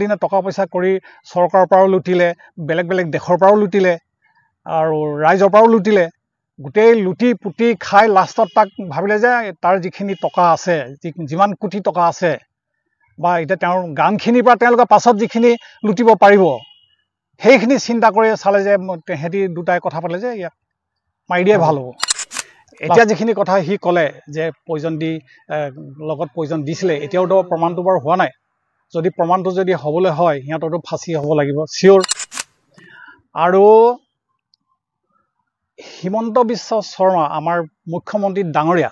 দিনে টকা পইচা কৰি চৰকাৰৰ পৰাও লুটিলে, বেলেগ বেলেগ দেশৰ পৰাও লুটিলে আৰু ৰাইজৰ পৰাও লুটিলে। গোটেই লুটি পুটি খাই লাষ্টত তাক ভাবিলে যে তাৰ যিখিনি টকা আছে, যিমান কোটি টকা আছে বা এতিয়া তেওঁৰ গানখিনিৰ পৰা তেওঁলোকে পাছত যিখিনি লুটিব পাৰিব সেইখিনি চিন্তা কৰি চালে যে সিহঁতি দুটাই কথা পাতিলে যে ইয়াক মাৰি দিয়াই ভাল হ'ব। এতিয়া যিখিনি কথা সি ক'লে যে পয়জন দি লগত পয়জন দিছিলে, এতিয়াওতো প্ৰমাণটো বাৰু হোৱা নাই। যদি প্ৰমাণটো যদি হ'বলৈ হয় সিহঁতৰতো ফাঁচি হ'ব লাগিব চিয়'ৰ। আৰু হিমন্ত বিশ্ব শৰ্মা আমাৰ মুখ্যমন্ত্ৰী ডাঙৰীয়া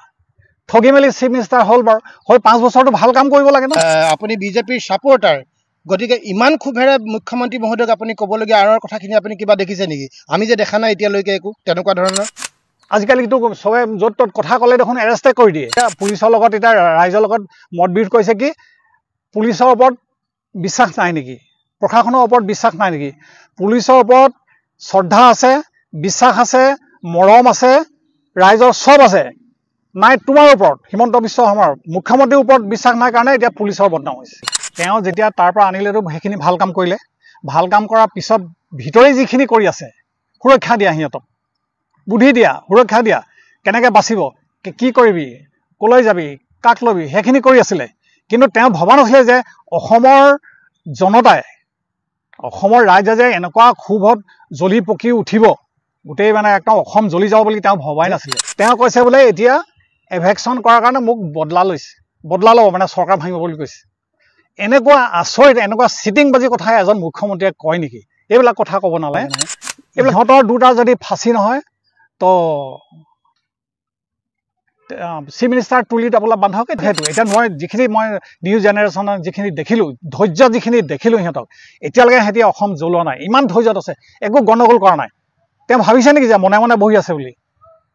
ঠগি মেলি চিফ মিনিষ্টাৰ হ'ল বাৰু, হয় 5 বছৰটো ভাল কাম কৰিব লাগে ন। আপুনি বিজেপিৰ ছাপোৰ্টাৰ, গতিকে ইমান ক্ষোভেৰে মুখ্যমন্ত্ৰী মহোদয়ক আপুনি ক'বলগীয়া আঁৰৰ কথাখিনি আপুনি কিবা দেখিছে নেকি? আমি যে দেখা নাই এতিয়ালৈকে একো তেনেকুৱা ধৰণৰ। আজিকালিতো চবে য'ত ত'ত কথা ক'লে দেখোন এৰেষ্টে কৰি দিয়ে। পুলিচৰ লগত এতিয়া ৰাইজৰ লগত মতবিৰোধ কৰিছে কি পুলিচৰ ওপৰত বিশ্বাস নাই নেকি, প্ৰশাসনৰ ওপৰত বিশ্বাস নাই নেকি? পুলিচৰ ওপৰত শ্ৰদ্ধা আছে, বিশ্বাস আছে, মৰম আছে, ৰাইজৰ চব আছে, নাই তোমাৰ ওপৰত হিমন্ত বিশ্ব শৰ্মাৰ মুখ্যমন্ত্ৰীৰ ওপৰত বিশ্বাস নাই কাৰণে এতিয়া পুলিচৰ বদনাম হৈছে। তেওঁ যেতিয়া তাৰ পৰা আনিলেতো সেইখিনি ভাল কাম কৰিলে। ভাল কাম কৰাৰ পিছত ভিতৰি যিখিনি কৰি আছে, সুৰক্ষা দিয়া, সিহঁতক বুদ্ধি দিয়া, সুৰক্ষা দিয়া, কেনেকৈ বাচিব, কি কৰিবি, ক'লৈ যাবি, কাক ল'বি, সেইখিনি কৰি আছিলে। কিন্তু তেওঁ ভবা নাছিলে যে অসমৰ জনতাই, অসমৰ ৰাইজে যে এনেকুৱা ক্ষোভত জ্বলি পকি উঠিব, গোটেই মানে একদম অসম জ্বলি যাব বুলি তেওঁ ভবাই নাছিলে। তেওঁ কৈছে বোলে এতিয়া এভেকশ্যন কৰাৰ কাৰণে মোক বদলা ল'ব, মানে চৰকাৰ ভাঙিব বুলি কৈছে। এনেকুৱা আচৰিত, এনেকুৱা চিটিংবাজি কথা এজন মুখ্যমন্ত্ৰীয়ে কয় নেকি? এইবিলাক কথা ক'ব নালাগে। এইবিলাক সিহঁতৰ দুটা যদি ফাঁচি নহয় তো চিফ মিনিষ্টাৰ তুলি অলপ বান্ধক। সেইটো এতিয়া মই যিখিনি নিউ জেনেৰেশ্যনৰ যিখিনি দেখিলোঁ, ধৈৰ্য যিখিনি দেখিলোঁ সিহঁতক, এতিয়ালৈকে সিহঁতি অসম জ্বলোৱা নাই, ইমান ধৈৰ্যত আছে, একো গণ্ডগোল কৰা নাই। তেওঁ ভাবিছে নেকি যে মনে মনে বহি আছে বুলি?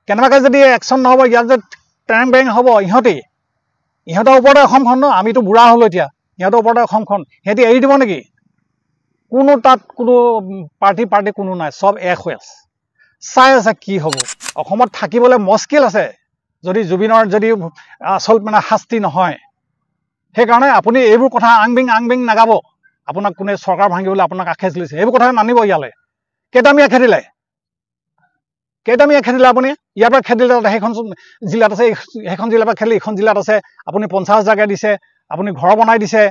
কেনেবাকৈ যদি একশ্যন নহ'ব, ইয়াত যে টেং বেং হ'ব, ইহঁতৰ ওপৰতে অসমখন ন, আমিতো বুঢ়া হ'লোঁ এতিয়া, সিহঁতৰ ওপৰতে অসমখন সিহঁতি এৰি দিব নেকি? তাত কোনো পাৰ্টি কোনো নাই, চব এক হৈ আছে, চাই আছে কি হ'ব। অসমত থাকিবলৈ মস্কিল আছে যদি জুবিনৰ যদি আচল মানে শাস্তি নহয়। সেইকাৰণে আপুনি এইবোৰ কথা আং বিং নাগাব। আপোনাক কোনে চৰকাৰ ভাঙিবলৈ আপোনাক আশে চলিছে, এইবোৰ কথা নানিব ইয়ালৈ। কেইটামিয়া খেদিলে আপুনি? ইয়াৰ পৰা খেদিলে সেইখন জিলাত আছে, সেইখন জিলাৰ পৰা খেদিলে এইখন জিলাত আছে, আপুনি 50,000 দিছে, আপুনি ঘৰ বনাই দিছে,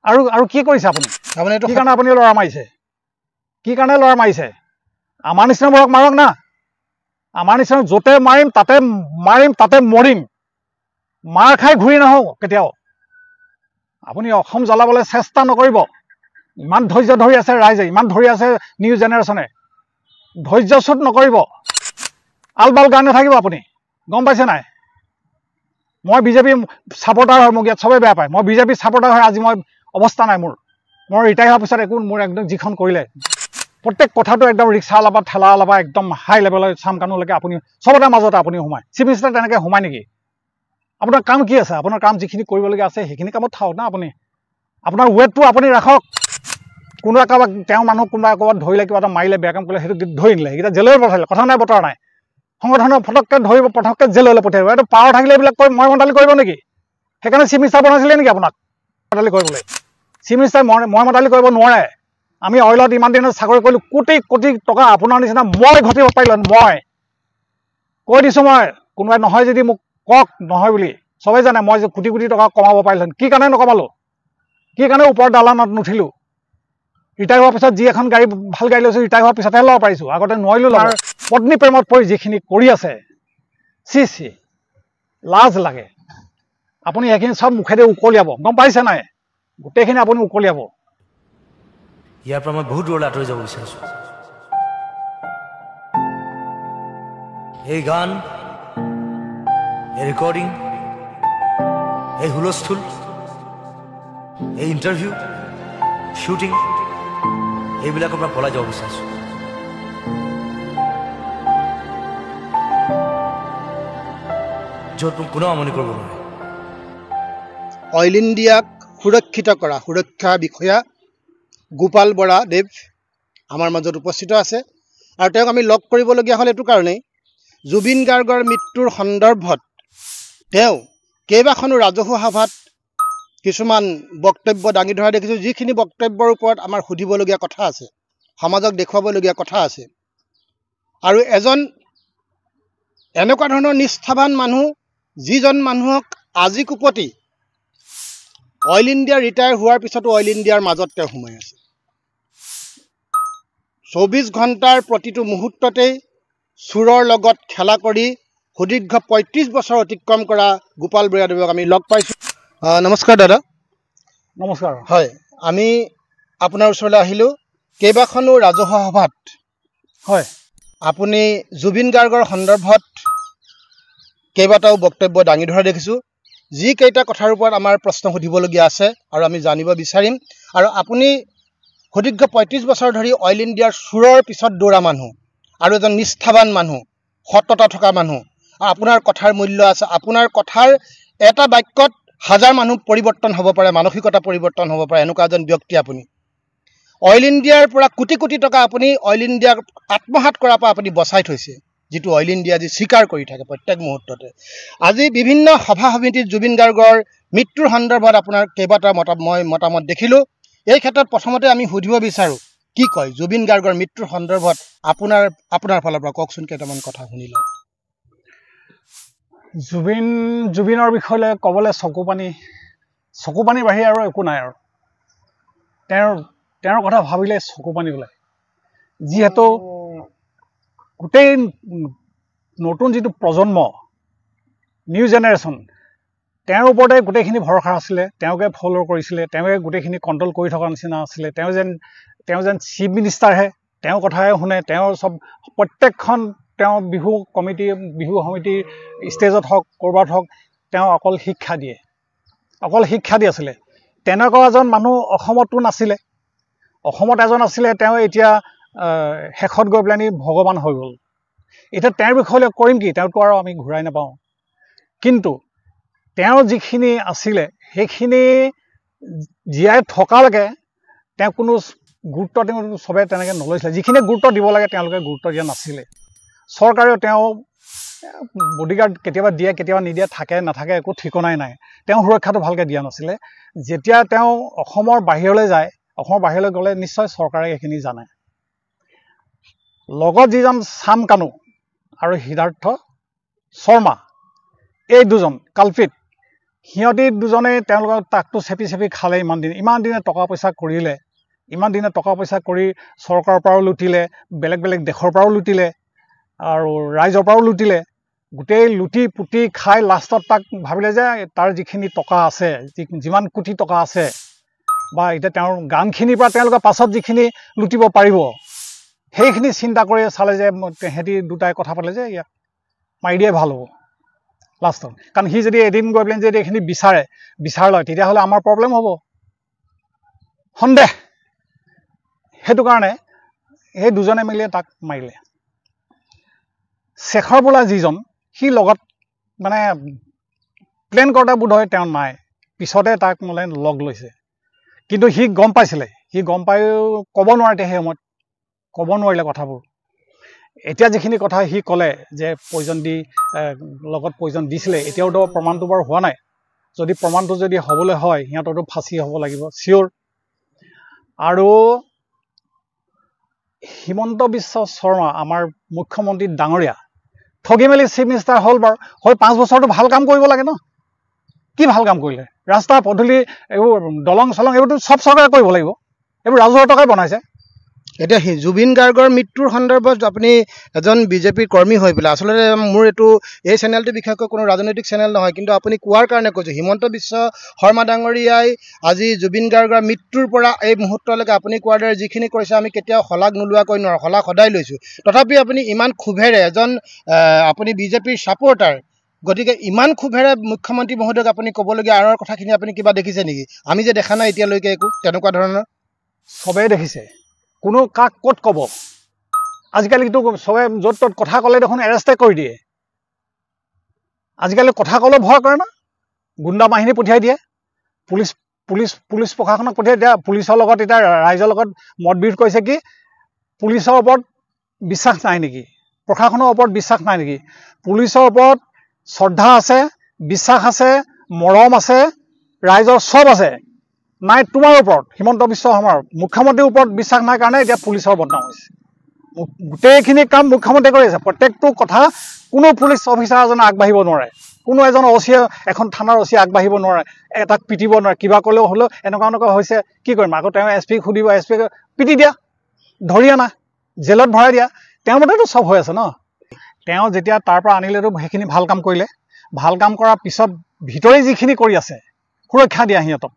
আৰু কি কৰিছে আপুনি? কি কাৰণে আপুনি ল'ৰা মাৰিছে? কি কাৰণে ল'ৰা মাৰিছে? আমাৰ নিচিনাবোৰক মাৰক না, আমাৰ নিচিনা য'তে মাৰিম তাতে মৰিম, মাৰ খাই ঘূৰি নাহোঁ কেতিয়াও। আপুনি অসম জ্বলাবলৈ চেষ্টা নকৰিব। ইমান ধৈৰ্য ধৰি আছে ৰাইজে, ইমান ধৰি আছে নিউ জেনেৰেশ্যনে, ধৈৰ্যচ্যুত নকৰিব, আলবাল গান নাথাকিব আপুনি, গম পাইছে নাই? মই বিজেপি ছাপৰ্টাৰ হয়, মোক ইয়াত চবেই বেয়া পায়। মই বিজেপি ছাপৰ্টাৰ হয়, আজি মই অৱস্থা নাই মোৰ ৰিটায়াৰ হোৱাৰ পিছত একো মোৰ একদম যিখন কৰিলে প্ৰত্যেক কথাটো একদম ৰিক্সা ওলাবা, ঠেলা ওলাবা, একদম হাই লেভেলৰ চাম কানুলৈকে আপুনি চবতে মাজতে আপুনি সোমায়। চিফ মিনিষ্টাৰ তেনেকৈ সোমায় নেকি? আপোনাৰ কাম কি আছে? আপোনাৰ কাম যিখিনি কৰিবলগীয়া আছে সেইখিনি কামত থাকক না আপুনি। আপোনাৰ ৱেটটো আপুনি ৰাখক। কোনোবা কাৰোবাক তেওঁ মানুহ কোনোবা ক'ৰবাত ধৰিলে, কিবা এটা মাৰিলে, বেয়া কাম কৰিলে, সেইটো ধৰি নিলে, সেইকেইটা জেললৈ পঠালে, কথা নাই বতৰা নাই। সংগঠনৰ ফটককৈ ধৰিব, পটককৈ জেললৈ পঠিয়াব। এইটো পাৱাৰ থাকিলে এইবিলাক মই মতালি কৰিব নেকি? সেইকাৰণে চিফ মিনিষ্টাৰ বনাইছিলে নেকি আপোনাক মতালি কৰিবলৈ? চিফ মিনিষ্টাৰ মই মতালি কৰিব নোৱাৰে। আমি অইলত ইমান দিনত চাকৰি কৰিলোঁ, কোটি কোটি টকা আপোনাৰ নিচিনা মই ঘটিব পাৰিলোঁ। মই কৈ দিছোঁ, মই কোনোবাই নহয় যদি মোক কওক নহয় বুলি, চবেই জানে মই যে কোটি কোটি টকা কমাব পাৰিলোঁ। কি কাৰণে নকমালোঁ? কি কাৰণে ওপৰত দালানত নুঠিলোঁ? ৰিটায়াৰ হোৱাৰ পিছত যি এখন গাড়ী ভাল গাড়ী লৈছোঁ, ৰিটায়াৰ হোৱাৰ পিছতহে ল'ব পাৰিছোঁ, আগতে নোৱাৰিলোঁ। ল'ব পত্নী প্ৰেমত পৰি যিখিনি কৰি আছে, চি লাজ লাগে। আপুনি সেইখিনি চব মুখেদি উকলিয়াব, গম পাইছে নাই? গোটেইখিনি আপুনি উকলিয়াব। ইয়াৰ পৰা মই বহুত দূৰলৈ আঁতৰি যাব বিচাৰিছোঁ। এই গান, এই ৰেকৰ্ডিং, এই হুলস্থুল, এই ইণ্টাৰভিউ, শ্বুটিং, এইবিলাকৰ পৰা পলাই যাব বিচাৰিছোঁ। য'ত মোক কোনেও আমনি কৰিব নোৱাৰে। অইল ইণ্ডিয়াক সুৰক্ষিত কৰা সুৰক্ষা বিষয়া গোপাল বৰা দেৱ আমাৰ মাজত উপস্থিত আছে। আৰু তেওঁক আমি লগ কৰিবলগীয়া হ'ল এইটো কাৰণেই, জুবিন গাৰ্গৰ মৃত্যুৰ সন্দৰ্ভত তেওঁ কেইবাখনো ৰাজহুৱা সভাত কিছুমান বক্তব্য দাঙি ধৰা দেখিছোঁ, যিখিনি বক্তব্যৰ ওপৰত আমাৰ সুধিবলগীয়া কথা আছে, সমাজক দেখুৱাবলগীয়া কথা আছে। আৰু এজন এনেকুৱা ধৰণৰ নিষ্ঠাৱান মানুহ, যিজন মানুহক আজি কোপতি অইল ইণ্ডিয়া ৰিটায়াৰ হোৱাৰ পিছতো অইল ইণ্ডিয়াৰ মাজত তেওঁ সোমাই আছে। 24 ঘণ্টাৰ প্ৰতিটো মুহূৰ্ততেই চোৰৰ লগত খেলা কৰি সুদীৰ্ঘ 35 বছৰ অতিক্ৰম কৰা গোপাল বৰাদেৱক আমি লগ পাইছোঁ। নমস্কাৰ দাদা। নমস্কাৰ। হয়, আমি আপোনাৰ ওচৰলৈ আহিলোঁ কেইবাখনো ৰাজহুৱা সভাত। হয়, আপুনি জুবিন গাৰ্গৰ সন্দৰ্ভত কেইবাটাও বক্তব্য দাঙি ধৰা দেখিছোঁ। যিকেইটা কথাৰ ওপৰত আমাৰ প্ৰশ্ন সুধিবলগীয়া আছে আৰু আমি জানিব বিচাৰিম। আৰু আপুনি সুদীৰ্ঘ 35 বছৰ ধৰি অইল ইণ্ডিয়াৰ চোৰৰ পিছত দৌৰা মানুহ আৰু এজন নিষ্ঠাৱান মানুহ, সততা থকা মানুহ। আপোনাৰ কথাৰ মূল্য আছে। আপোনাৰ কথাৰ এটা বাক্যত হাজাৰ মানুহ পৰিৱৰ্তন হ'ব পাৰে, মানসিকতা পৰিৱৰ্তন হ'ব পাৰে, এনেকুৱা এজন ব্যক্তি আপুনি। অইল ইণ্ডিয়াৰ পৰা কোটি কোটি টকা আপুনি অইল ইণ্ডিয়াক আত্মসাৎ কৰাৰ পৰা আপুনি বচাই থৈছে, যিটো অইল ইণ্ডিয়া আজি স্বীকাৰ কৰি থাকে প্ৰত্যেক মুহূৰ্ততে। আজি বিভিন্ন সভা সমিতিত জুবিন গাৰ্গৰ মৃত্যুৰ সন্দৰ্ভত আপোনাৰ কেইবাটাও মতামত দেখিলোঁ। এই ক্ষেত্ৰত প্ৰথমতে আমি সুধিব বিচাৰোঁ, কি কয় জুবিন গাৰ্গৰ মৃত্যুৰ সন্দৰ্ভত আপোনাৰ ফালৰ পৰা কওকচোন, কেইটামান কথা শুনি লওঁ। জুবিনৰ বিষয়লৈ ক'বলৈ চকু পানী বাঢ়ি আৰু একো নাই। আৰু তেওঁৰ কথা ভাবিলে চকু পানী ওলায়। যিহেতু গোটেই নতুন যিটো প্ৰজন্ম, নিউ জেনেৰেশ্যন, তেওঁৰ ওপৰতে গোটেইখিনি ভৰসা আছিলে, তেওঁকে ফ'ল' কৰিছিলে, তেওঁকে গোটেইখিনি কণ্ট্ৰল কৰি থকা নিচিনা আছিলে। তেওঁ যেন চিফ মিনিষ্টাৰহে, তেওঁৰ কথাহে শুনে। তেওঁৰ চব প্ৰত্যেকখন তেওঁ বিহু সমিতিৰ ষ্টেজত হওক, ক'ৰবাত হওক, তেওঁ অকল শিক্ষা দি আছিলে। তেনেকুৱা এজন মানুহ অসমতো নাছিলে। অসমত এজন আছিলে, তেওঁ এতিয়া শেষত গৈ পেলানি ভগৱান হৈ গ'ল। এতিয়া তেওঁৰ বিষয়লৈ কৰিম কি, তেওঁতো আৰু আমি ঘূৰাই নাপাওঁ। কিন্তু তেওঁ যিখিনি আছিলে সেইখিনি জীয়াই থকালৈকে তেওঁ কোনো গুৰুত্ব চবে তেনেকৈ নলৈছিলে। যিখিনি গুৰুত্ব দিব লাগে তেওঁলোকে গুৰুত্ব দিয়া নাছিলে। চৰকাৰেও তেওঁ বডিগাৰ্ড কেতিয়াবা দিয়ে, কেতিয়াবা নিদিয়ে, থাকে নাথাকে একো ঠিকনাই নাই। তেওঁ সুৰক্ষাটো ভালকৈ দিয়া নাছিলে। যেতিয়া তেওঁ অসমৰ বাহিৰলৈ যায়, অসমৰ বাহিৰলৈ গ'লে নিশ্চয় চৰকাৰে এইখিনি জানে। লগত যিজন চাম কানু আৰু সিদ্ধাৰ্থ শৰ্মা, এই দুজন কালপিত, সিহঁতি দুজনে তেওঁলোকৰ তাকটো চেপি খালে। ইমান দিনে টকা পইচা কৰিলে, কৰি চৰকাৰৰ পৰাও লুটিলে, বেলেগ দেশৰ পৰাও লুটিলে আৰু ৰাইজৰ পৰাও লুটিলে। গোটেই লুটি পুতি খাই লাষ্টত তাক ভাবিলে যে তাৰ যিখিনি টকা আছে, যিমান কোটি টকা আছে, বা এতিয়া তেওঁৰ গানখিনিৰ পৰা তেওঁলোকে পাছত যিখিনি লুটিব পাৰিব, সেইখিনি চিন্তা কৰি চালে যে সিহঁতি দুটাই কথা পালে যে ইয়াক মাৰি দিয়াই ভাল হ'ব লাষ্টত। কাৰণ সি যদি এদিন গৈ পেলাই যদি এইখিনি বিচাৰ লয়, তেতিয়াহ'লে আমাৰ প্ৰব্লেম হ'ব সন্দেহ। সেইটো কাৰণে সেই দুজনে মিলি তাক মাৰিলে। শেখৰ বোলা যিজন, সি লগত মানে প্লেন কৰোঁতে বোধহয় তেওঁ নাই, পিছতে তাক মানে লগ লৈছে। কিন্তু সি গম পাইছিলে, গম পায়ো ক'ব নোৱাৰে, সেই সময়ত ক'ব নোৱাৰিলে কথাবোৰ। এতিয়া যিখিনি কথা সি ক'লে যে লগত পয়জন দিছিলে, এতিয়াওতো প্ৰমাণটো বাৰু হোৱা নাই। যদি প্ৰমাণটো হ'বলৈ হয়, সিহঁতৰতো ফাঁচি হ'ব লাগিব চিয়'ৰ। আৰু হিমন্ত বিশ্ব শৰ্মা, আমাৰ মুখ্যমন্ত্ৰী ডাঙৰীয়া, ঠগি মেলি চিফ মিনিষ্টাৰ হ'ল বাৰু। 5 বছৰটো ভাল কাম কৰিব লাগে ন। কি ভাল কাম কৰিলে? ৰাস্তা পদূলি, এইবোৰ দলং চলং, এইবোৰতো চব চৰকাৰে কৰিব লাগিব। এইবোৰ ৰাজহুৱা টকাই বনাইছে। এতিয়া জুবিন গাৰ্গৰ মৃত্যুৰ সন্দৰ্ভত আপুনি এজন বিজেপিৰ কৰ্মী হৈ পেলাই, আচলতে মোৰ এই চেনেলটো বিশেষকৈ কোনো ৰাজনৈতিক চেনেল নহয়, কিন্তু আপুনি কোৱাৰ কাৰণে কৈছোঁ, হিমন্ত বিশ্ব শৰ্মা ডাঙৰীয়াই আজি জুবিন গাৰ্গৰ মৃত্যুৰ পৰা এই মুহূৰ্তলৈকে আপুনি কোৱাৰ দৰে যিখিনি কৰিছে, আমি কেতিয়াও শলাগ নোলোৱাকৈ নোৱাৰোঁ, শলাগ সদায় লৈছোঁ। তথাপি আপুনি ইমান ক্ষোভেৰে আপুনি বিজেপিৰ ছাপোৰ্টাৰ, গতিকে ইমান ক্ষোভেৰে মুখ্যমন্ত্ৰী মহোদয়ক আপুনি ক'বলগীয়া আঁৰৰ কথাখিনি আপুনি কিবা দেখিছে নেকি? আমি যে দেখা নাই এতিয়ালৈকে একো তেনেকুৱা ধৰণৰ। চবেই দেখিছে, কোনো কাক ক'ত ক'ব। আজিকালিতো চবে য'ত ত'ত কথা ক'লে দেখোন এৰেষ্টে কৰি দিয়ে। আজিকালি কথা ক'লেও ভয় কৰে না, গুণ্ডা বাহিনী পঠিয়াই দিয়ে, পুলিচ প্ৰশাসনক পঠিয়াই দিয়ে। পুলিচৰ লগত এতিয়া ৰাইজৰ লগত মতবিৰোধ কৰিছে কি, পুলিচৰ ওপৰত বিশ্বাস নাই নেকি, প্ৰশাসনৰ ওপৰত বিশ্বাস নাই নেকি? পুলিচৰ ওপৰত শ্ৰদ্ধা আছে, বিশ্বাস আছে, মৰম আছে, ৰাইজৰ চব আছে, নাই তোমাৰ ওপৰত হিমন্ত বিশ্ব শৰ্মাৰ মুখ্যমন্ত্ৰীৰ ওপৰত বিশ্বাস নাই কাৰণে এতিয়া পুলিচৰ বদনাম হৈছে। গোটেইখিনি কাম মুখ্যমন্ত্ৰীয়ে কৰি আছে। প্ৰত্যেকটো কথা কোনো পুলিচ অফিচাৰ এজনে আগবাঢ়িব নোৱাৰে, কোনো এজন অচিয়ে এখন থানাৰ অচিয়ে আগবাঢ়িব নোৱাৰে, এটাক পিটিব নোৱাৰে, কিবা ক'লেও হ'লেও এনেকুৱা হৈছে কি কৰিম, আকৌ তেওঁ এছ পিক সুধিব, এছ পিক পিটি দিয়া, ধৰি আনা, জেলত ভৰাই দিয়া, তেওঁৰ মতেতো চব হৈ আছে ন। তেওঁ যেতিয়া তাৰ পৰা আনিলেতো সেইখিনি ভাল কাম কৰিলে, ভাল কাম কৰাৰ পিছত ভিতৰি যিখিনি কৰি আছে, সুৰক্ষা দিয়া, সিহঁতক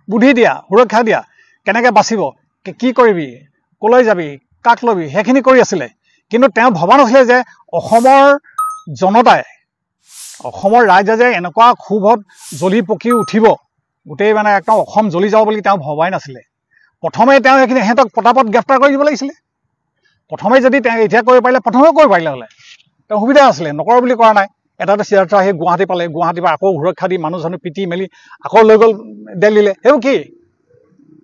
বুদ্ধি দিয়া, সুৰক্ষা দিয়া, কেনেকৈ বাচিব, কি কৰিবি, ক'লৈ যাবি, কাক ল'বি, সেইখিনি কৰি আছিলে। কিন্তু তেওঁ ভবা নাছিলে যে অসমৰ জনতাই, অসমৰ ৰাইজে যে এনেকুৱা ক্ষোভত জ্বলি পকি উঠিব, গোটেই মানে একদম অসম জ্বলি যাব বুলি তেওঁ ভবাই নাছিলে। প্ৰথমে তেওঁ সেইখিনি সিহঁতক পটাপট গ্ৰেপ্তাৰ কৰি দিব লাগিছিলে। প্ৰথমে যদি তেওঁ এতিয়া কৰিব পাৰিলে, প্ৰথমেও কৰিব পাৰিলে হ'লে তেওঁ সুবিধা আছিলে, নকৰোঁ বুলি কৰা নাই। এটাটো চিধাৰ্থ আহি গুৱাহাটী পালে, গুৱাহাটীৰ পৰা আকৌ সুৰক্ষা দি মানুহজনক পিটি মেলি আকৌ লৈ গ'ল দিল্লীলৈ। সেইবোৰ কি,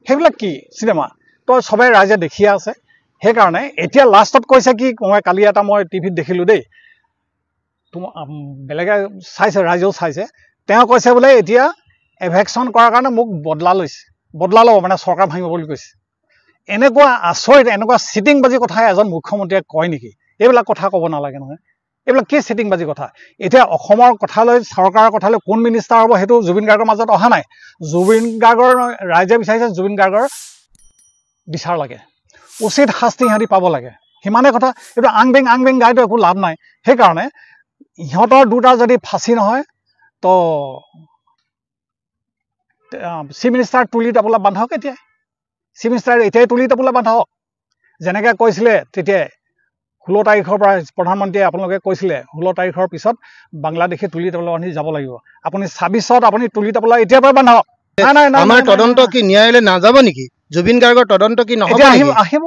সেইবিলাক কি চিনেমা? তো চবে ৰাইজে দেখিয়ে আছে। সেইকাৰণে এতিয়া লাষ্টত কৈছে কি, মই কালি এটা মই টিভিত দেখিলোঁ দেই, বেলেগে চাইছে, ৰাইজেও চাইছে, তেওঁ কৈছে বোলে এতিয়া এভেকশ্যন কৰাৰ কাৰণে মোক বদলা লৈছে, বদলা ল'ব মানে চৰকাৰ ভাঙিব বুলি কৈছে। এনেকুৱা আচৰিত, এনেকুৱা চিটিংবাজি কথা এজন মুখ্যমন্ত্ৰীয়ে কয় নেকি? এইবিলাক কথা ক'ব নালাগে নহয়, এইবিলাক কি চিটিংবাজি কথা? এতিয়া অসমৰ কথালৈ, চৰকাৰৰ কথালৈ কোন মিনিষ্টাৰ হ'ব সেইটো জুবিন গাৰ্গৰ মাজত অহা নাই। জুবিন গাৰ্গৰ ৰাইজে বিচাৰিছে জুবিন গাৰ্গৰ বিচাৰ লাগে, উচিত শাস্তি সিহঁতি পাব লাগে, সিমানে কথা। এইটো আং বেং গাইতো একো লাভ নাই। সেইকাৰণে ইহঁতৰ দুটা যদি ফাঁচি নহয় তো চিফ মিনিষ্টাৰ তুলি টেবুলত বান্ধক, এতিয়াই চিফ মিনিষ্টাৰ এতিয়াই তুলি টেবুলত বান্ধক। যেনেকৈ কৈছিলে তেতিয়াই 16 তাৰিখৰ পৰা প্ৰধানমন্ত্ৰীয়ে আপোনালোকে কৈছিলে 16 তাৰিখৰ পিছত বাংলাদেশে তুলি টেবুলত বান্ধি যাব লাগিব। আপুনি 26ত আপুনি তুলি টেবুলত এতিয়াৰ পৰা বান্ধক। আমাৰ তদন্ত কি ন্যায়ালয় নাযাব নেকি? জুবিন গাৰ্গৰ তদন্ত কি নহ'ব? আহিব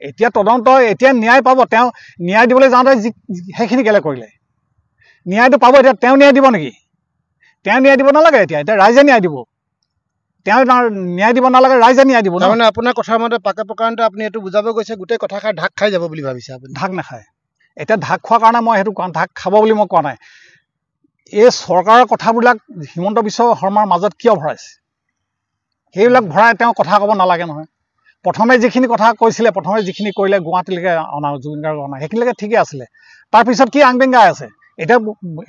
এতিয়া তদন্ত, এতিয়া ন্যায় পাব। তেওঁ ন্যায় দিবলৈ যাওঁতে সেইখিনি কেলে কৰিলে, ন্যায়টো পাব। এতিয়া তেওঁ ন্যায় দিব নেকি? তেওঁ ন্যায় দিব নালাগে। এতিয়া ৰাইজে ন্যায় দিব। তেওঁ ন্যায় দিব নালাগে, ৰাইজে ন্যায় দিব। তাৰমানে আপোনাৰ কথাৰ মতে পাকে প্ৰকাৰণতে আপুনি এইটো বুজাব গৈছে গোটেই কথাষাৰ ঢাক খাই যাব বুলি ভাবিছে আপুনি? ঢাক নাখায়। এতিয়া ঢাক খোৱাৰ কাৰণে মই সেইটো ঢাক খাব বুলি মই কোৱা নাই। এই চৰকাৰৰ কথাবিলাক হিমন্ত বিশ্ব শৰ্মাৰ মাজত কিয় ভৰাইছে, সেইবিলাক ভৰাই তেওঁ কথা ক'ব নালাগে নহয়। প্ৰথমে যিখিনি কথা কৈছিলে, প্ৰথমে যিখিনি কৰিলে গুৱাহাটীলৈকে অনা, জুবিন গাৰ্গক অনা, সেইখিনিলৈকে ঠিকে আছিলে। তাৰপিছত কি আং বেং গাই আছে।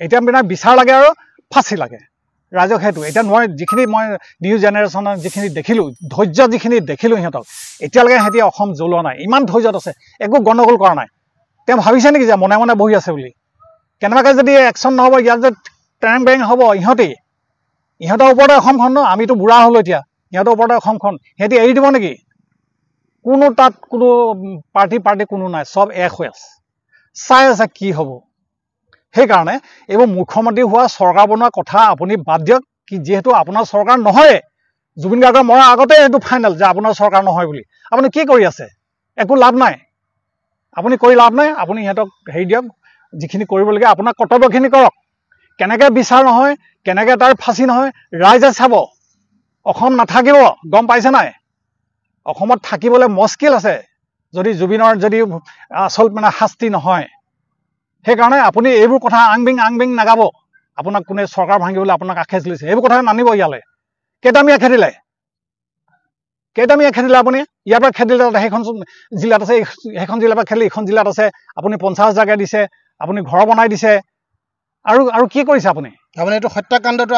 এতিয়া মানে বিচাৰ লাগে আৰু ফাঁচি লাগে ৰাইজক। সেইটো এতিয়া মই যিখিনি মই নিউ জেনেৰেশ্যনৰ যিখিনি দেখিলোঁ, ধৈৰ্য যিখিনি দেখিলোঁ সিহঁতক, এতিয়ালৈকে সিহঁতি অসম জ্বলোৱা নাই, ইমান ধৈৰ্যত আছে, একো গণ্ডগোল কৰা নাই। তেওঁ ভাবিছে নেকি যে মনে মনে বহি আছে বুলি? কেনেবাকৈ যদি একশ্যন নহ'ব, ইয়াত যে টেং বেং হ'ব, ইহঁতৰ ওপৰতে অসমখন ন, আমিতো বুঢ়া হ'লোঁ এতিয়া, ইহঁতৰ ওপৰতে অসমখন সিহঁতি এৰি দিব নেকি? কোনো তাত কোনো পাৰ্টি কোনো নাই, চব এক হৈ আছে, চাই আছে কি হ'ব। সেইকাৰণে এইবোৰ মুখ্যমন্ত্ৰী হোৱা, চৰকাৰ বনোৱা কথা আপুনি বাদ দিয়ক। কি যিহেতু আপোনাৰ চৰকাৰ নহয়, জুবিন গাৰ্গৰ মৰাৰ আগতে এইটো ফাইনেল যে আপোনাৰ চৰকাৰ নহয় বুলি। আপুনি কি কৰি আছে? একো লাভ নাই, আপুনি কৰি লাভ নাই। আপুনি সিহঁতক হেৰি দিয়ক, যিখিনি কৰিবলগীয়া আপোনাৰ কৰ্তব্যখিনি কৰক। কেনেকৈ বিচাৰ নহয়, কেনেকৈ তাৰ ফাঁচি নহয়, ৰাইজে চাব। অসম নাথাকিব, গম পাইছে নাই? অসমত থাকিবলৈ মস্কিল আছে যদি জুবিনৰ যদি আচল মানে শাস্তি নহয়। সেইকাৰণে আপুনি এইবোৰ কথা আং বেং নাগাব। আপোনাক কোনে চৰকাৰ ভাঙিবলৈ আপোনাক আশে চলিছে, এইবোৰ কথা নানিব ইয়ালৈ। কেইটামিয়া খেদিলে আপুনি? ইয়াৰ পৰা খেদিলে সেইখন জিলাত আছে, সেইখন জিলাৰ পৰা খেদিলে এইখন জিলাত আছে। আপুনি 50,000 দিছে, আপুনি ঘৰ বনাই দিছে, আৰু কি কৰিছে আপুনি? তাৰমানে এইটো হত্যাকাণ্ডটো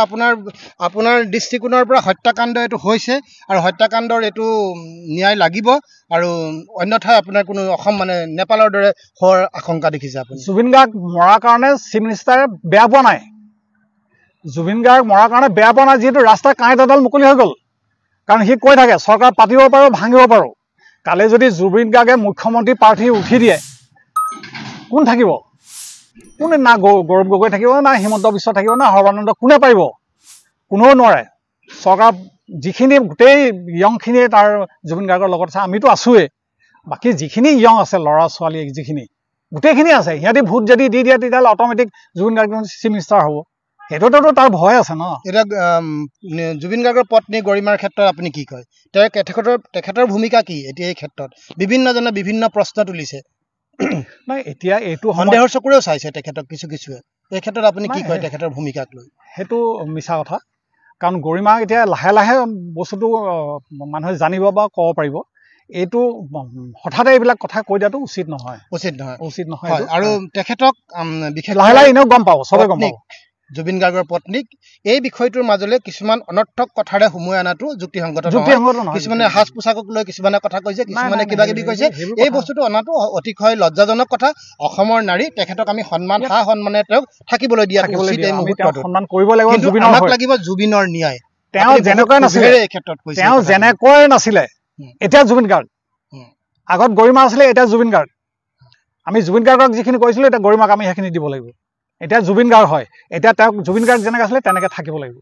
আপোনাৰ দৃষ্টিকোণৰ পৰা হত্যাকাণ্ড এইটো হৈছে, আৰু হত্যাকাণ্ডৰ এইটো ন্যায় লাগিব, আৰু অন্যথাই আপোনাৰ কোনো অসম মানে নেপালৰ দৰে হোৱাৰ আশংকা দেখিছে আপুনি? জুবিন গাৰ্গ মৰাৰ কাৰণে চিফ মিনিষ্টাৰে বেয়া পোৱা নাই। জুবিন গাৰ্গ মৰাৰ কাৰণে বেয়া পোৱা নাই, যিহেতু ৰাস্তাৰ কাঁইট এডাল মুকলি হৈ গ'ল। কাৰণ সি কৈ থাকে চৰকাৰ পাতিব পাৰোঁ, ভাঙিব পাৰোঁ। কালি যদি জুবিন গাৰ্গে মুখ্যমন্ত্ৰী প্ৰাৰ্থী উঠি দিয়ে, কোন থাকিব? কোনে? না গৌৰৱ গগৈ থাকিব, না হিমন্ত বিশ্ব থাকিব, না সৰ্বানন্দ, কোনে পাৰিব? কোনেও নোৱাৰে। চৰকাৰ যিখিনি গোটেই য়ংখিনিয়ে তাৰ জুবিন গাৰ্গৰ লগত আছে, আমিতো আছোৱেই, বাকী যিখিনি য়ং আছে, ল'ৰা ছোৱালী যিখিনি গোটেইখিনি আছে, সিহঁতি ভোট যদি দি দিয়ে তেতিয়াহ'লে automatic Zubeen Garg chief minister হ'ব। সেইটোতো তাৰ ভয় আছে ন। এতিয়া জুবিন গাৰ্গৰ পত্নী গৰিমাৰ ক্ষেত্ৰত আপুনি কি কয়? তেখেতৰ ভূমিকা কি এতিয়া এই ক্ষেত্ৰত? বিভিন্নজনে বিভিন্ন প্ৰশ্ন তুলিছে। নাই এতিয়া এইটো সন্দেহৰ চকুৰেও চাইছে তেখেতক কিছুৱে। এই ক্ষেত্ৰত আপুনি কি কয় তেখেতৰ ভূমিকাক লৈ? সেইটো মিছা কথা। কাৰণ গৰিমা এতিয়া লাহে লাহে বস্তুটো মানুহে জানিব বা ক'ব পাৰিব এইটো হঠাতে এইবিলাক কথা কৈ দিয়াটো উচিত নহয় উচিত নহয় আৰু তেখেতক বিশেষ লাহে লাহে এনেও গম পাব চবে গম পাব জুবিন গাৰ্গৰ পত্নীক এই বিষয়টোৰ মাজলৈ কিছুমান অনৰ্থক কথাৰে সোমোৱাই অনাটো যুক্তিসংগত নহয় কিছুমানে সাজ পোছাকক লৈ কিছুমানে কথা কৈছে কিছুমানে কিবা কিবি কৈছে এই বস্তুটো অনাটো অতিশয় লজ্জাজনক কথা অসমৰ নাৰী তেখেতক আমি সন্মানে তেওঁক থাকিবলৈ দিয়াটো উচিত এই মুহূৰ্তত সন্মান কৰিব লাগিব কিন্তু আমাক লাগিব জুবিনৰ ন্যায় তেওঁ যেনেকৈ নাছিলে এই ক্ষেত্ৰত কৈছে তেওঁ যেনেকৈ নাছিলে এতিয়া জুবিন গাৰ্গ আগত গৰিমা আছিলে এতিয়া জুবিন গাৰ্গ আমি জুবিন গাৰ্গক যিখিনি কৈছিলোঁ এতিয়া গৰিমাক আমি সেইখিনি দিব লাগিব এতিয়া জুবিন গাৰ্গ হয় এতিয়া তেওঁক জুবিন গাৰ্গ যেনেকৈ আছিলে তেনেকৈ থাকিব লাগিব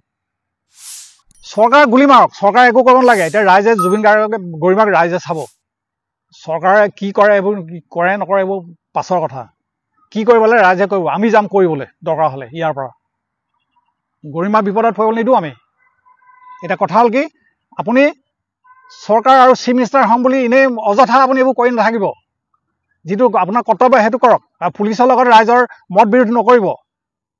চৰকাৰে গুলি মাৰক চৰকাৰে একো কৰিব নালাগে এতিয়া ৰাইজে জুবিন গাৰ্গকে গৰিমাক ৰাইজে চাব চৰকাৰে কি কৰে এইবোৰ কৰে নকৰে এইবোৰ পাছৰ কথা কি কৰিবলৈ ৰাইজে কৰিব আমি যাম কৰিবলৈ দৰকাৰ হ'লে ইয়াৰ পৰা গৰিমা বিপদত পৰিবলৈ নিদিওঁ আমি এতিয়া কথা হ'ল কি আপুনি চৰকাৰ আৰু চিফ মিনিষ্টাৰ হ'ম বুলি এনেই অযথা আপুনি এইবোৰ কৰি নাথাকিব যিটো আপোনাৰ কৰ্তব্য সেইটো কৰক আৰু পুলিচৰ লগত ৰাইজৰ মত বিৰোধ নকৰিব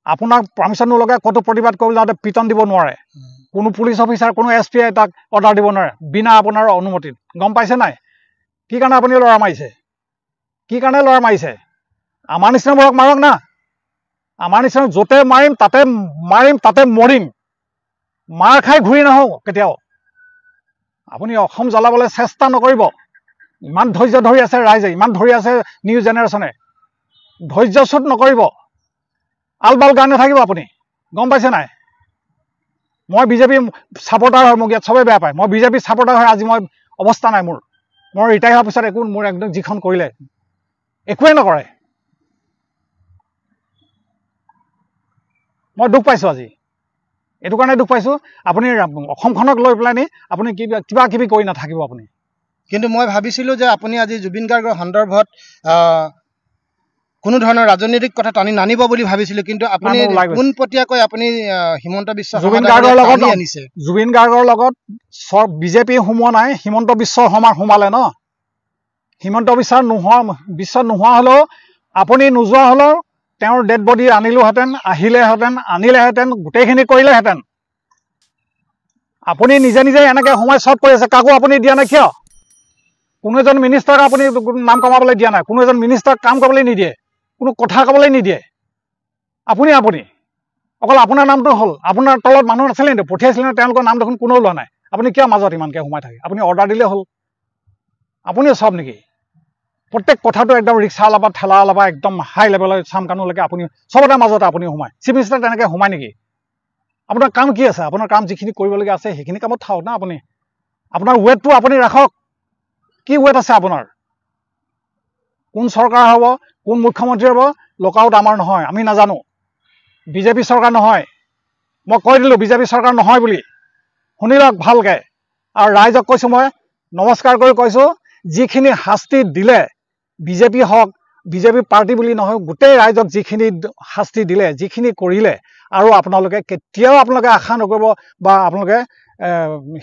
আপোনাক পাৰ্মিশ্যন নলগাই ক'তো প্ৰতিবাদ কৰিবলৈ যাওঁতে পিটন দিব নোৱাৰে কোনো পুলিচ অফিচাৰ কোনো SP তাক অৰ্ডাৰ দিব নোৱাৰে বিনা আপোনাৰ অনুমতিত গম পাইছে নাই কি কাৰণে আপুনি ল'ৰা মাৰিছে কি কাৰণে ল'ৰা মাৰিছে আমাৰ নিচিনাবোৰক মাৰক না আমাৰ নিচিনা য'তে মাৰিম তাতে মৰিম মাৰ খাই ঘূৰি নাহোঁ কেতিয়াও আপুনি অসম জ্বলাবলৈ চেষ্টা নকৰিব ইমান ধৈৰ্য ধৰি আছে ৰাইজে ইমান ধৰি আছে নিউ জেনেৰেশ্যনে ধৈৰ্যচ্যুত নকৰিব আলবাল গান নাথাকিব আপুনি গম পাইছে নাই মই বিজেপি ছাপৰ্টাৰ হয় মোক ইয়াত চবেই বেয়া পায় মই বিজেপি ছাপৰ্টাৰ হয় আজি মই অৱস্থা নাই মোৰ ৰিটায়াৰ হোৱাৰ পিছত একো মোৰ একদম যিখন কৰিলে একোৱেই নকৰে মই দুখ পাইছোঁ আজি এইটো কাৰণে দুখ পাইছোঁ আপুনি অসমখনক লৈ পেলাই নি আপুনি কিবা কিবি কৰি নাথাকিব আপুনি কিন্তু মই ভাবিছিলোঁ যে আপুনি আজি জুবিন গাৰ্গৰ সন্দৰ্ভত কোনো ধৰণৰ ৰাজনৈতিক কথা টানি নানিব বুলি ভাবিছিলোঁ কিন্তু আপুনি পোনপটীয়াকৈ আপুনি হিমন্ত বিশ্ব জুবিন গাৰ্গৰ লগত বিজেপি সোমোৱা নাই হিমন্ত বিশ্ব শৰ্মাৰ সোমালে ন হিমন্ত বিশ্ব নোহোৱা হ'লেও আপুনি নোযোৱা হ'লেও তেওঁৰ ডেড বডি আনিলোহেঁতেন আনিলেহেঁতেন গোটেইখিনি কৰিলেহেঁতেন আপুনি নিজে নিজে এনেকৈ সোমাই চব কৰি আছে কাকো আপুনি দিয়া নাই কিয় কোনো এজন মিনিষ্টাৰক আপুনি নাম কমাবলৈ দিয়া নাই কোনো এজন মিনিষ্টাৰক কাম কৰিবলৈ নিদিয়ে কোনো কথা ক'বলৈ নিদিয়ে আপুনি অকল আপোনাৰ নামটো হ'ল আপোনাৰ তলত মানুহ নাছিলে নেকি পঠিয়াইছিলে নে তেওঁলোকৰ নাম দেখোন কোনেও লোৱা নাই আপুনি কিয় মাজত ইমানকৈ সোমাই থাকে আপুনি অৰ্ডাৰ দিলে হ'ল আপুনিও চব নেকি প্ৰত্যেক কথাটো একদম ৰিক্সা ওলাবা ঠেলা ওলাবা একদম হাই লেভেলৰ চাম কানুলৈকে আপুনি চবতে মাজতে আপুনি সোমায় চিফ মিনিষ্টাৰ তেনেকৈ সোমায় নেকি আপোনাৰ কাম কি আছে আপোনাৰ কাম যিখিনি কৰিবলগীয়া আছে সেইখিনি কামত থাকক না আপুনি আপোনাৰ ৱেটটো আপুনি ৰাখক কি ৱেট আছে আপোনাৰ কোন চৰকাৰ হ'ব কোন মুখ্যমন্ত্ৰী হ'ব লকআউট আমাৰ নহয় আমি নাজানো বিজেপি চৰকাৰ নহয় মই কৈ দিলোঁ বিজেপি চৰকাৰ নহয় বুলি শুনি লওক ভালকৈ আৰু ৰাইজক কৈছোঁ মই নমস্কাৰ কৰি কৈছোঁ যিখিনি শাস্তি দিলে বিজেপি হওক বিজেপি পাৰ্টি বুলি নহয় গোটেই ৰাইজক যিখিনি শাস্তি দিলে যিখিনি কৰিলে আৰু আপোনালোকে কেতিয়াও আপোনালোকে আশা নকৰিব বা আপোনালোকে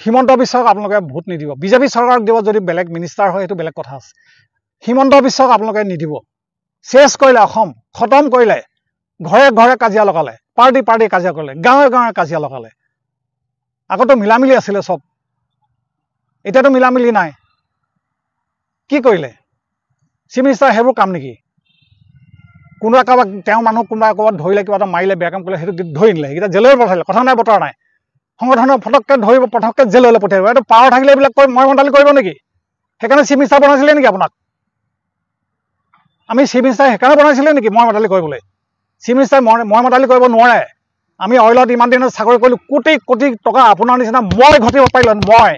হিমন্ত বিশ্বক আপোনালোকে ভোট নিদিব বিজেপি চৰকাৰক দিব যদি বেলেগ মিনিষ্টাৰ হয় সেইটো বেলেগ কথা আছে হিমন্ত বিশ্বক আপোনালোকে নিদিব চেছ কৰিলে অসম খতম কৰিলে ঘৰে ঘৰে কাজিয়া লগালে পাৰ্টি কাজিয়া কৰিলে গাঁৱে গাঁৱে কাজিয়া লগালে আগতো মিলামিলি আছিলে চব এতিয়াতো মিলামিলি নাই কি কৰিলে চিফ মিনিষ্টাৰ সেইবোৰ কাম নেকি কোনোবা কাৰোবাক তেওঁ মানুহ কোনোবা ক'ৰবাত ধৰিলে কিবা এটা মাৰিলে বেয়া কাম কৰিলে সেইটো ধৰি নিলে সেইকেইটা জেললৈ পঠালে কথা নাই বতৰা নাই সংগঠনৰ ফটককৈ ধৰিব পটককৈ জেললৈ পঠিয়াব এইটো পাৱাৰ থাকিলে এইবিলাক মই মন্দালি কৰিব নেকি সেইকাৰণে চিফ মিনিষ্টাৰ বনাইছিলে নেকি আপোনাক আমি চিফ মিনিষ্টাৰ সেইকাৰণে বনাইছিলে নেকি মই মন্দালি কৰিবলৈ চিফ মিনিষ্টাৰ মই মন্দালি কৰিব নোৱাৰে আমি অইলত ইমান দিনত চাকৰি কৰিলোঁ কোটি কোটি টকা আপোনাৰ নিচিনা মই ঘটিব পাৰিলোঁ মই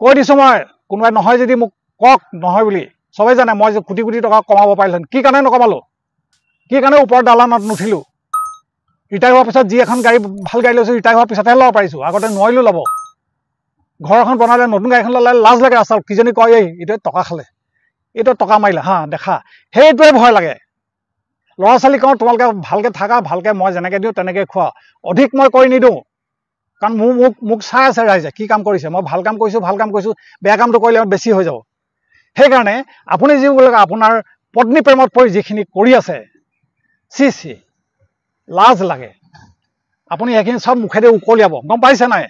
কৈ দিছোঁ মই কোনোবাই নহয় যদি মোক কওক নহয় বুলি চবেই জানে মই যে কোটি কোটি টকা কমাব পাৰিলোঁ কি কাৰণে নকমালোঁ কি কাৰণে ওপৰত দালানত নুঠিলোঁ ৰিটায়াৰ হোৱাৰ পিছত যি এখন গাড়ী ভাল গাড়ী লৈছোঁ ৰিটায়াৰ হোৱাৰ পিছতহে ল'ব পাৰিছোঁ আগতে নোৱাৰিলোঁ ল'ব ঘৰ এখন বনালে নতুন গাড়ীখন ল'লে লাজ লাগে ৰাস্তাত কিজনী কয় এইটোৱে টকা খালে এইটো টকা মাৰিলে হা দেখা সেইটোৱে ভয় লাগে ল'ৰা ছোৱালী কওঁ তোমালোকে ভালকৈ থাকা ভালকৈ মই যেনেকৈ দিওঁ তেনেকৈ খোৱা অধিক মই কৰি নিদিওঁ কাৰণ মোক চাই আছে ৰাইজে কি কাম কৰিছে মই ভাল কাম কৰিছোঁ বেয়া কামটো কৰিলে বেছি হৈ যাব সেইকাৰণে আপুনি যিবিলাক আপোনাৰ পত্নী প্ৰেমত পৰি যিখিনি কৰি আছে চি লাজ লাগে আপুনি সেইখিনি চব মুখেদি উকলিয়াব, গম পাইছে নাই?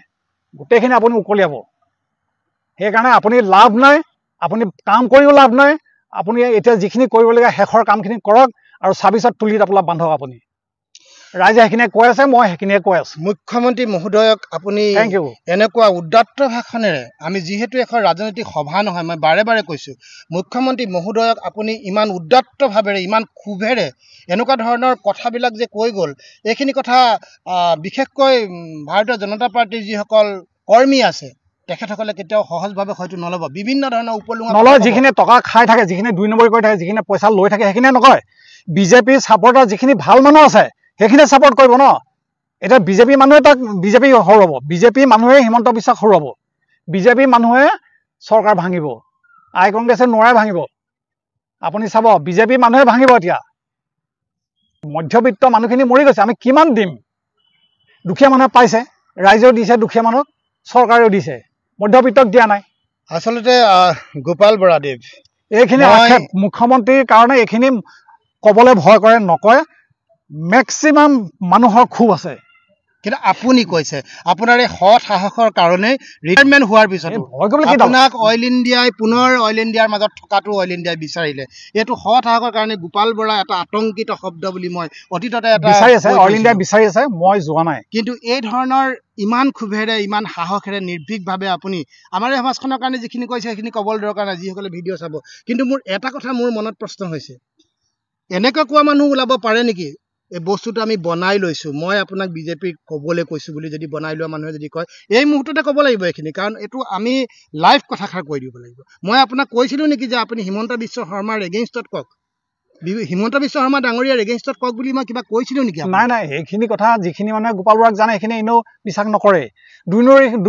গোটেইখিনি আপুনি উকলিয়াব। সেইকাৰণে আপুনি লাভ নাই, আপুনি কাম কৰিও লাভ নাই। আপুনি এতিয়া যিখিনি কৰিবলগীয়া শেষৰ কামখিনি কৰক আৰু 26ত তুলি তাপোলা বান্ধক। আপুনি ৰাইজে সেইখিনিয়ে কৈ আছে, মই সেইখিনিয়ে কৈ আছো। মুখ্যমন্ত্ৰী মহোদয়ক আপুনি থেংক ইউ। এনেকুৱা উদাত্ত ভাষণেৰে, আমি যিহেতু এখন ৰাজনৈতিক সভা নহয়, মই বাৰে বাৰে কৈছোঁ, মুখ্যমন্ত্ৰী মহোদয়ক আপুনি ইমান উদাত্ত ভাৱেৰে, ইমান ক্ষোভেৰে এনেকুৱা ধৰণৰ কথাবিলাক যে কৈ গ'ল, এইখিনি কথা বিশেষকৈ ভাৰতীয় জনতা পাৰ্টীৰ যিসকল কৰ্মী আছে তেখেতসকলে কেতিয়াও সহজভাৱে হয়তো নল'ব। বিভিন্ন ধৰণৰ উপলুঙা নলয়, যিখিনি টকা খাই থাকে, যিখিনি 2 নম্বৰী কৰি থাকে, যিখিনি পইচা লৈ থাকে, সেইখিনিয়ে নকয়। বিজেপিৰ ছাপৰ্টাৰ যিখিনি ভাল মানুহ আছে সেইখিনিয়ে ছাপৰ্ট কৰিব ন। এতিয়া বিজেপি মানুহে তাক বিজেপি হৰুৱাব, বিজেপি মানুহে হিমন্ত বিশ্বাস হৰুৱাব, বিজেপি মানুহে চৰকাৰ ভাঙিব, আই কংগ্ৰেছে নোৱাৰে ভাঙিব। আপুনি চাব, বিজেপি মানুহে ভাঙিব। এতিয়া মধ্যবিত্ত মানুহখিনি মৰি গৈছে, আমি কিমান দিম? দুখীয়া মানুহে পাইছে, ৰাইজেও দিছে, দুখীয়া মানুহক চৰকাৰেও দিছে, মধ্যবিত্তক দিয়া নাই। আচলতে গোপাল বৰাদেৱ, এইখিনি আক্ষেপ মুখ্যমন্ত্ৰীৰ কাৰণে এইখিনি ক'বলৈ ভয় কৰে, নকয়। মেক্সিমাম মানুহৰ ক্ষোভ আছে। কিন্তু আপুনি কৈছে আপোনাৰ এই সৎ সাহসৰ কাৰণে ৰিটায়াৰমেণ্ট হোৱাৰ পিছতো ভয় কৰিবলৈ কি দৰকাৰ? আপোনাক অইল ইণ্ডিয়াই পুনৰ অইল ইণ্ডিয়াৰ মাজত থকাটো অইল ইণ্ডিয়াই বিচাৰিলে। এইটো সৎ সাহসৰ কাৰণে গোপাল বৰা এটা আতংকিত শব্দ বুলি মই অতীততে এটা বিচাৰি আছে, অইল ইণ্ডিয়া বিচাৰি আছে, মই যোৱা নাই। কিন্তু এই ধৰণৰ ইমান ক্ষোভেৰে, ইমান সাহসেৰে, নিৰ্ভীকভাৱে আপুনি আমাৰ এই সমাজখনৰ কাৰণে যিখিনি কৈছে সেইখিনি ক'বলৈ দৰকাৰ নাই, যিসকলে ভিডিঅ' চাব। কিন্তু মোৰ এটা কথা মোৰ মনত প্ৰশ্ন হৈছে, এনেকৈ কোৱা মানুহ ওলাব পাৰে নেকি? এই বস্তুটো আমি বনাই লৈছোঁ, মই আপোনাক বিজেপিক ক'বলৈ কৈছোঁ বুলি যদি বনাই লোৱা মানুহে যদি কয়, এই মুহূৰ্ততে ক'ব লাগিব এইখিনি, কাৰণ এইটো আমি লাইভ কথাষাৰ কৈ দিব লাগিব। মই আপোনাক কৈছিলোঁ নেকি যে আপুনি হিমন্ত বিশ্ব শৰ্মাৰ এগেইনষ্টত কওক, হিমন্ত বিশ্ব শৰ্মা ডাঙৰীয়াৰ এগেইনষ্টত কওক বুলি মই কিবা কৈছিলোঁ নেকি? নাই নাই, সেইখিনি কথা যিখিনি মানুহে গোপাল বৰাক জানে সেইখিনি এনেও বিশ্বাস নকৰে। 2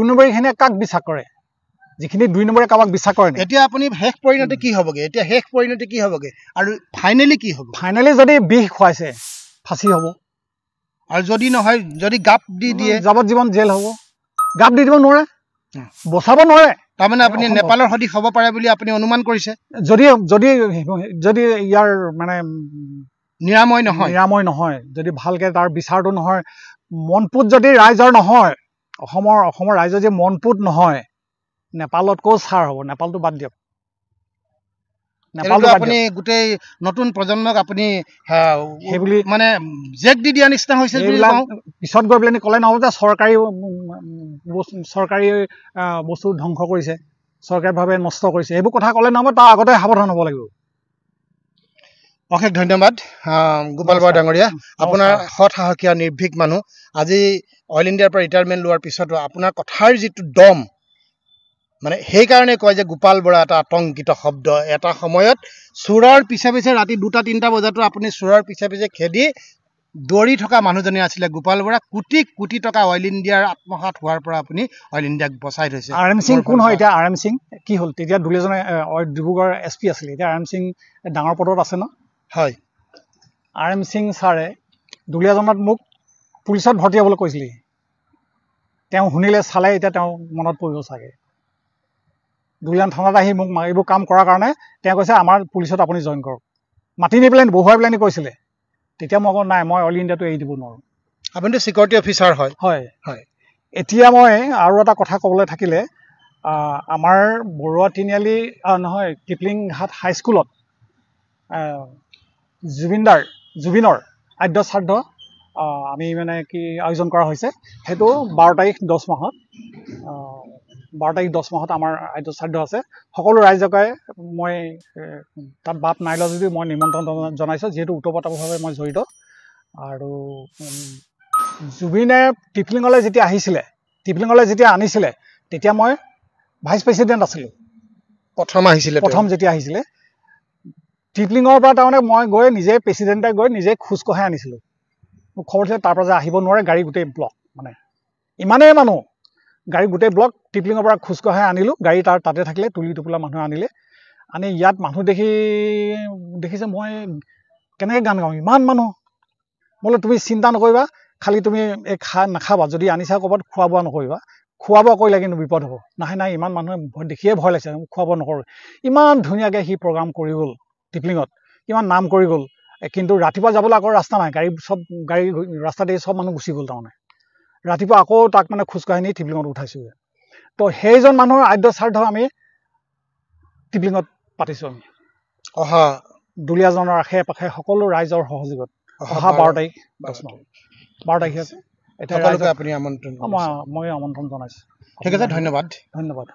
নম্বৰীখিনিয়ে কাক বিশ্বাস কৰে? যিখিনি 2 নম্বৰীয়ে কাৰোবাক বিশ্বাস কৰে নেকি? এতিয়া আপুনি শেষ পৰিণতি কি হ'বগৈ? এতিয়া শেষ পৰিণতি কি হ'বগৈ আৰু ফাইনেলি কি হ'ব? ফাইনেলি যদি বিষ খুৱাইছে ফাঁচি হ'ব, আৰু যদি নহয়, যদি গাপ দি দিয়ে যাৱজ্জীৱন জেল হ'ব। গাপ দি দিব নোৱাৰে, বচাব নোৱাৰে। তাৰমানে আপুনি নেপালৰ সদৃশ হ'ব পাৰে বুলি আপুনি অনুমান কৰিছে? যদি যদি যদি ইয়াৰ মানে নিৰাময় নহয়, যদি ভালকৈ তাৰ বিচাৰটো নহয়, মনপুত যদি ৰাইজৰ নহয়, অসমৰ ৰাইজৰ যদি মনপুত নহয়, নেপালতকৈও ছাৰ হ'ব। নেপালটো বাদ দিয়ক, নেপালটো আপুনি গোটেই নতুন প্ৰজন্মক আপুনি সেইবুলি মানে জেক দি দিয়া নিচিনা হৈছে। পিছত গৈ পেলাই ক'লে নহ'ব যে চৰকাৰী বস্তু ধ্বংস কৰিছে, চৰকাৰীভাৱে নষ্ট কৰিছে, সেইবোৰ কথা ক'লে নহ'ব। তাৰ আগতে সাৱধান হ'ব লাগিব। অশেষ ধন্যবাদ গোপাল বৰা ডাঙৰীয়া, আপোনাৰ সৎ সাহসীয়া নিৰ্ভীক মানুহ। আজি অইল ইণ্ডিয়াৰ পৰা ৰিটায়াৰমেণ্ট লোৱাৰ পিছতো আপোনাৰ কথাৰ যিটো দম, মানে সেইকাৰণে কয় যে গোপাল বৰা এটা আতংকিত শব্দ। এটা সময়ত চোৰৰ পিছে পিছে ৰাতি 2-3টা বজাতো আপুনি চোৰৰ পিছে পিছে খেদি দৌৰি থকা মানুহজনে আছিলে গোপাল বৰা। কোটি কোটি টকা অইল ইণ্ডিয়াৰ আত্মসাত হোৱাৰ পৰা আপুনি অইল ইণ্ডিয়াক বচাই থৈছে। RM সিং কোন হয় এতিয়া? RM সিং কি হ'ল? তেতিয়া দুলীয়াজনে ডিব্ৰুগড় SP আছিলে, এতিয়া RM সিং ডাঙৰ পদত আছে ন? হয়। RM সিং ছাৰে দুলীয়াজনত মোক পুলিচত ভৰ্তি হ'বলৈ কৈছিলে। তেওঁ শুনিলে, চালে, এতিয়া তেওঁ মনত পৰিব চাগে। দুলীয়ান থানাত আহি মোক এইবোৰ কাম কৰাৰ কাৰণে তেওঁ কৈছে আমাৰ পুলিচত আপুনি জইন কৰক। মাতি নি পেলাই বহুৱাই পেলাই কৈছিলে। তেতিয়া মই নাই, মই অইল ইণ্ডিয়াটো এৰি দিব নোৱাৰোঁ। আপুনিতো চিকিউৰিটি অফিচাৰ হয়? হয় হয়। এতিয়া মই আৰু এটা কথা ক'বলৈ থাকিলে, আমাৰ বৰুৱা তিনিআলি নহয়, টিপলিং ঘাট হাইস্কুলত জুবিনৰ আদ্য শ্ৰাদ্ধ আমি মানে কি আয়োজন কৰা হৈছে। সেইটো 12 তাৰিখ 10 মাহত 12 তাৰিখ 10 মাহত আমাৰ আদ্য শ্ৰাদ্ধ আছে। সকলো ৰাইজকে মই তাত বাট নাই লোৱা যদিও মই নিমন্ত্ৰণ জনাইছোঁ, যিহেতু ওতঃপ্ৰোতভাৱে মই জড়িত। আৰু জুবিনে টিপলিঙলৈ যেতিয়া আনিছিলে তেতিয়া মই ভাইচ প্ৰেচিডেণ্ট আছিলোঁ। প্ৰথম যেতিয়া আহিছিলে টিপলিঙৰ পৰা, তাৰমানে মই গৈ নিজে প্ৰেচিডেণ্টে গৈ নিজে খোজ কঢ়াই আনিছিলোঁ। মোক খবৰ দিছিলে তাৰ পৰা যে আহিব নোৱাৰে, গাড়ী গোটেই ব্লক, মানে ইমানেই মানুহ, গাড়ী গোটেই ব্লক। টিপলিঙৰ পৰা খোজ কঢ়াই আনিলোঁ, গাড়ী তাতে থাকিলে, তুলি টোপোলা মানুহে আনিলে। আনি ইয়াত মানুহ দেখিছে মই কেনেকৈ গান গাওঁ, ইমান মানুহ। বোলে তুমি চিন্তা নকৰিবা, খালি তুমি নাখাবা, যদি আনিছা ক'ৰবাত খোৱা বোৱা নকৰিবা। খোৱা বোৱা কৰিলে কিন্তু বিপদ হ'ব। নাই, ইমান মানুহে দেখিয়ে ভয় লাগিছে, খোৱা বোৱা নকৰোঁ। ইমান ধুনীয়াকৈ সি প্ৰগ্ৰাম কৰি গ'ল টিপলিঙত, ইমান নাম কৰি গ'ল। কিন্তু ৰাতিপুৱা যাবলৈ আকৌ ৰাস্তা নাই, গাড়ী ৰাস্তাতে চব মানুহ গুচি গ'ল। তাৰমানে ৰাতিপুৱা আকৌ তাক মানে খোজকাঢ়ি নি টিপলিঙত উঠাইছোগৈ তো সেইজন মানুহৰ আদ্য শ্ৰাদ্ধ আমি টিপলিঙত পাতিছোঁ আমি অহা দুলীয়াজনৰ আশে পাশে সকলো ৰাইজৰ সহযোগত অহা 12 তাৰিখ 12 তাৰিখে এতিয়া সকলোকে আপুনি আমন্ত্ৰণ মই আমন্ত্ৰণ জনাইছোঁ ঠিক আছে ধন্যবাদ ধন্যবাদ